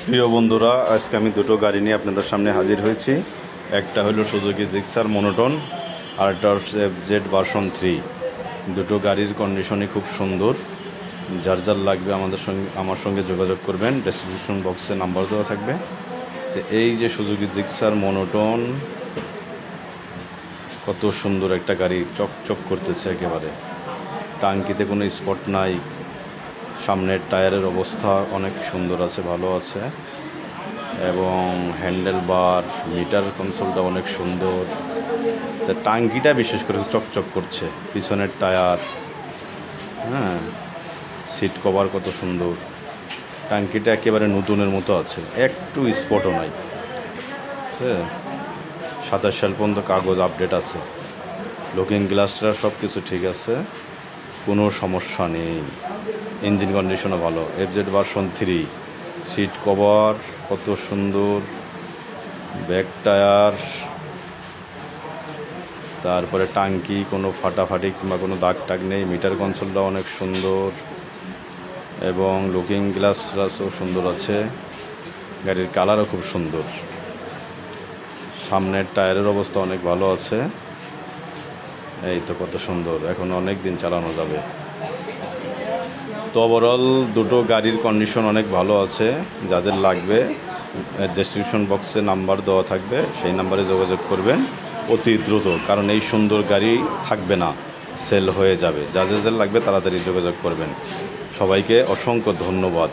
প্রিয় বন্ধুরা, আজকে আমি দুটো গাড়ি নিয়ে আপনাদের সামনে হাজির হয়েছি। একটা হলো সুজুকি জিক্সার মনোটন, আর একটা হচ্ছে জেড ভার্সন 3। দুটো গাড়ির কন্ডিশনই খুব সুন্দর। যার যার লাগবে আমার সঙ্গে যোগাযোগ করবেন। ডেসক্রিপশন বক্সে নাম্বার দেওয়া থাকবে। তো এই যে সুজুকি জিক্সার মনোটন, কত সুন্দর একটা গাড়ি, চকচক করতেছে একেবারে। টাঙ্কিতে কোনো স্পট নাই। সামনের টায়ারের অবস্থা অনেক সুন্দর আছে, ভালো আছে, এবং হ্যান্ডেল বার, মিটার কনসোলটা অনেক সুন্দর। টাঙ্কিটা বিশেষ করে চকচক করছে। পিছনের টায়ার, হ্যাঁ, সিট কভার কত সুন্দর। টাঙ্কিটা একেবারে নতুনের মতো আছে, একটু স্পটও নাই। ঠিক আছে, 27 সাল পর্যন্ত কাগজ আপডেট আছে। লুকিং গ্লাসটা সব কিছু ঠিক আছে, কোনো সমস্যা নেই। ইঞ্জিন কন্ডিশনও ভালো। FZ version 3। সিট কভার কত সুন্দর, ব্যাক টায়ার, তারপরে টাঙ্কি কোনো ফাটাফাটি কিংবা কোনো দাগ টাগ নেই। মিটার কনসোলটা অনেক সুন্দর এবং লুকিং গ্লাসও সুন্দর আছে। গাড়ির কালারও খুব সুন্দর। সামনের টায়ারের অবস্থা অনেক ভালো আছে। এই তো কত সুন্দর, এখন অনেক দিন চালানো যাবে। তো ওভারঅল দুটো গাড়ির কন্ডিশন অনেক ভালো আছে। যাদের লাগবে ডেসক্রিপশন বক্সে নাম্বার দেওয়া থাকবে, সেই নাম্বারে যোগাযোগ করবেন অতি দ্রুত, কারণ এই সুন্দর গাড়ি থাকবে না, সেল হয়ে যাবে। যাদের লাগবে তাড়াতাড়ি যোগাযোগ করবেন। সবাইকে অসংখ্য ধন্যবাদ।